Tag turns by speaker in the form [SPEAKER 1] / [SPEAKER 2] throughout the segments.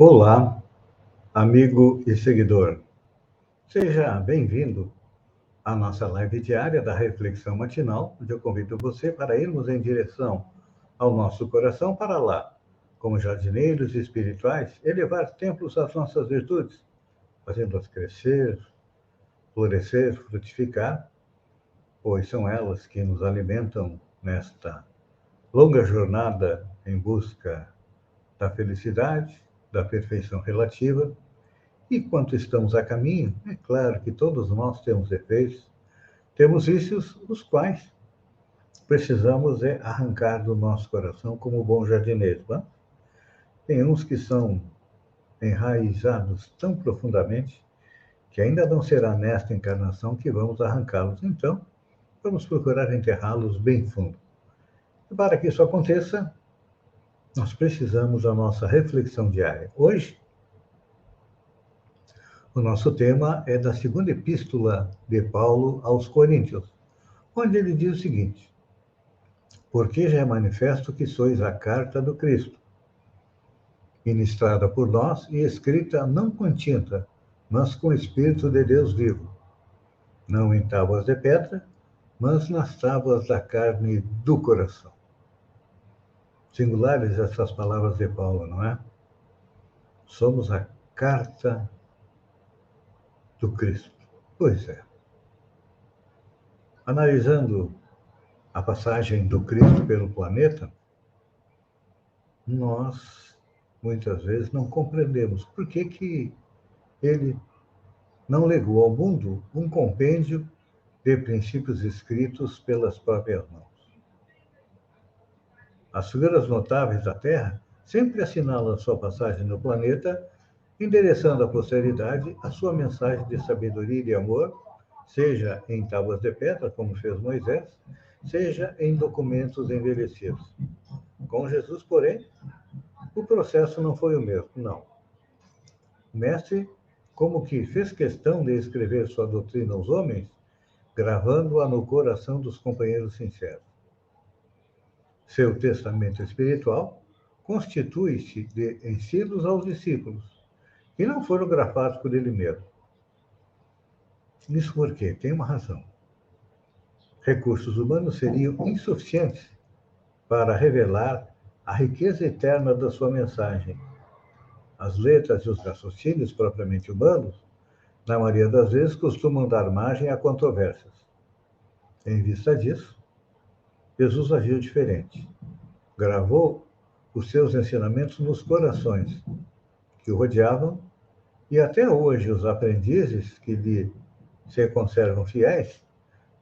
[SPEAKER 1] Olá, amigo e seguidor. Seja bem-vindo à nossa live diária da Reflexão Matinal, onde eu convido você para irmos em direção ao nosso coração para lá, como jardineiros espirituais, elevar templos às nossas virtudes, fazendo-as crescer, florescer, frutificar, pois são elas que nos alimentam nesta longa jornada em busca da felicidade, da perfeição relativa. E quanto estamos a caminho, é claro que todos nós temos defeitos, temos vícios, os quais precisamos arrancar do nosso coração como bom jardineiro. Tá? Tem uns que são enraizados tão profundamente que ainda não será nesta encarnação que vamos arrancá-los. Então, vamos procurar enterrá-los bem fundo. E para que isso aconteça, nós precisamos da nossa reflexão diária. Hoje, o nosso tema é da segunda epístola de Paulo aos Coríntios, onde ele diz o seguinte: porque já é manifesto que sois a carta do Cristo, ministrada por nós e escrita não com tinta, mas com o Espírito de Deus vivo, não em tábuas de pedra, mas nas tábuas da carne e do coração. Singulares essas palavras de Paulo, não é? Somos a carta do Cristo. Pois é. Analisando a passagem do Cristo pelo planeta, nós muitas vezes não compreendemos por que ele não legou ao mundo um compêndio de princípios escritos pelas próprias mãos. As figuras notáveis da Terra sempre assinalam sua passagem no planeta, endereçando à posteridade a sua mensagem de sabedoria e de amor, seja em tábuas de pedra, como fez Moisés, seja em documentos envelhecidos. Com Jesus, porém, o processo não foi o mesmo, não. O mestre, como que fez questão de escrever sua doutrina aos homens, gravando-a no coração dos companheiros sinceros. Seu testamento espiritual constitui-se de ensinos aos discípulos, que não foram grafados por ele mesmo. Isso porque tem uma razão. Recursos humanos seriam insuficientes para revelar a riqueza eterna da sua mensagem. As letras e os raciocínios propriamente humanos, na maioria das vezes, costumam dar margem a controvérsias. Em vista disso, Jesus agiu diferente. Gravou os seus ensinamentos nos corações que o rodeavam, e até hoje os aprendizes que lhe se conservam fiéis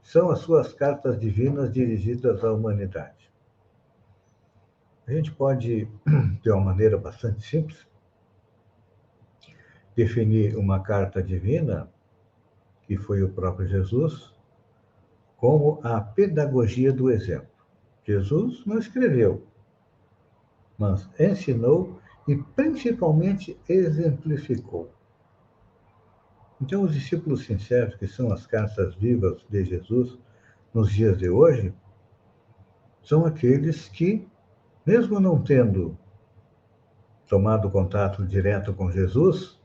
[SPEAKER 1] são as suas cartas divinas dirigidas à humanidade. A gente pode, de uma maneira bastante simples, definir uma carta divina, que foi o próprio Jesus, como a pedagogia do exemplo. Jesus não escreveu, mas ensinou e principalmente exemplificou. Então, os discípulos sinceros, que são as cartas vivas de Jesus nos dias de hoje, são aqueles que, mesmo não tendo tomado contato direto com Jesus,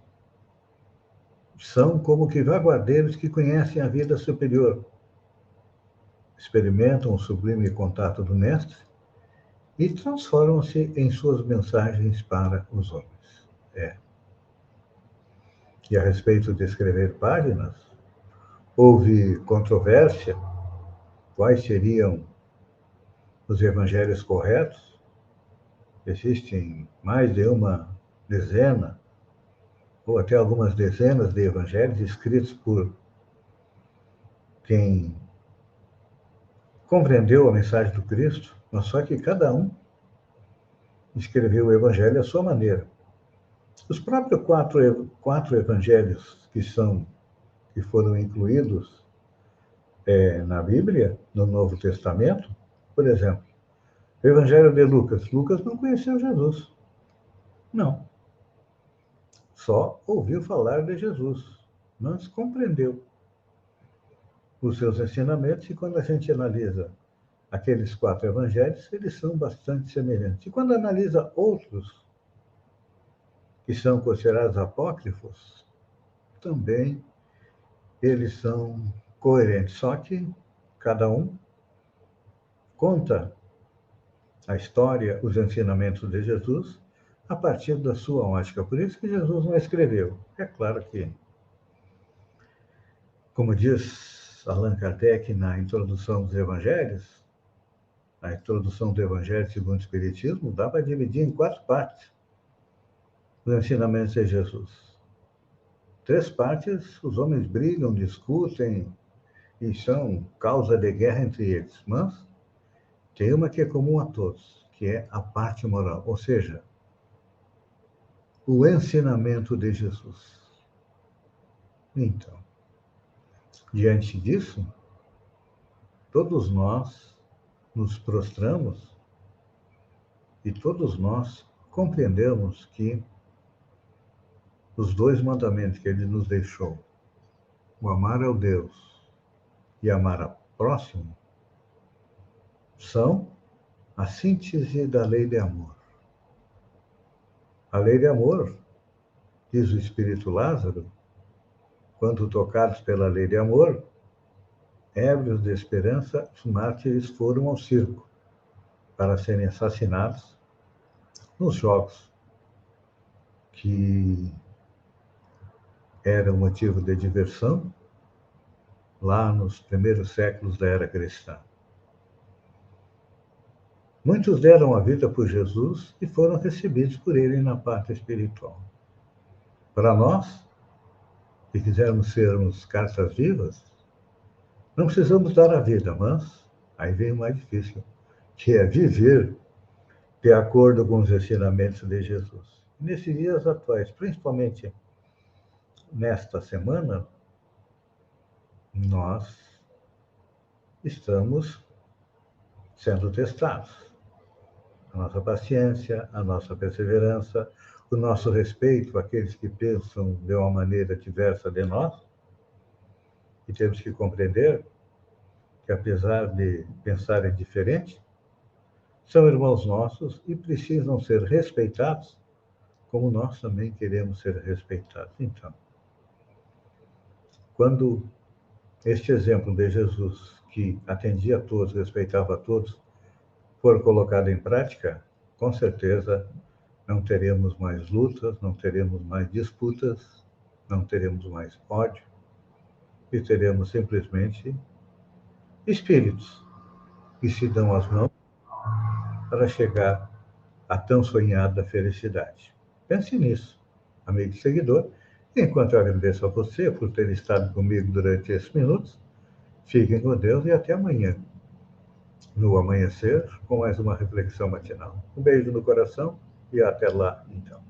[SPEAKER 1] são como que vanguardeiros que conhecem a vida superior, experimentam o sublime contato do Mestre e transformam-se em suas mensagens para os homens. E a respeito de escrever páginas, houve controvérsia, quais seriam os evangelhos corretos. Existem mais de uma dezena, ou até algumas dezenas de evangelhos escritos por quem compreendeu a mensagem do Cristo, mas só que cada um escreveu o evangelho à sua maneira. Os próprios quatro evangelhos que foram incluídos na Bíblia, no Novo Testamento, por exemplo, o Evangelho de Lucas. Lucas não conheceu Jesus. Não. Só ouviu falar de Jesus, mas compreendeu os seus ensinamentos, e quando a gente analisa aqueles 4 evangelhos, eles são bastante semelhantes. E quando analisa outros que são considerados apócrifos, também eles são coerentes, só que cada um conta a história, os ensinamentos de Jesus a partir da sua ótica. Por isso que Jesus não escreveu. É claro que, como diz Allan Kardec na introdução dos Evangelhos, a introdução do Evangelho segundo o Espiritismo dá para dividir em 4 partes os ensinamentos de Jesus. 3 partes, os homens brigam, discutem e são causa de guerra entre eles. Mas tem uma que é comum a todos, que é a parte moral, ou seja, o ensinamento de Jesus. Então, diante disso, todos nós nos prostramos e todos nós compreendemos que os 2 mandamentos que ele nos deixou, o amar ao Deus e amar ao próximo, são a síntese da lei de amor. A lei de amor, diz o Espírito Lázaro, quando tocados pela lei de amor, ébrios de esperança, os mártires foram ao circo para serem assassinados nos jogos que eram motivo de diversão lá nos primeiros séculos da era cristã. Muitos deram a vida por Jesus e foram recebidos por ele na parte espiritual. Para nós, se quisermos sermos cartas vivas, não precisamos dar a vida, mas aí vem o mais difícil, que é viver de acordo com os ensinamentos de Jesus. Nesses dias atuais, principalmente nesta semana, nós estamos sendo testados. A nossa paciência, a nossa perseverança, o nosso respeito àqueles que pensam de uma maneira diversa de nós, e temos que compreender que, apesar de pensarem diferente, são irmãos nossos e precisam ser respeitados, como nós também queremos ser respeitados. Então, quando este exemplo de Jesus, que atendia a todos, respeitava a todos, for colocado em prática, com certeza não teremos mais lutas, não teremos mais disputas, não teremos mais ódio, e teremos simplesmente espíritos que se dão as mãos para chegar à tão sonhada felicidade. Pense nisso, amigo e seguidor. Enquanto eu agradeço a você por ter estado comigo durante esses minutos, fiquem com Deus e até amanhã, no amanhecer, com mais uma reflexão matinal. Um beijo no coração e até lá, então.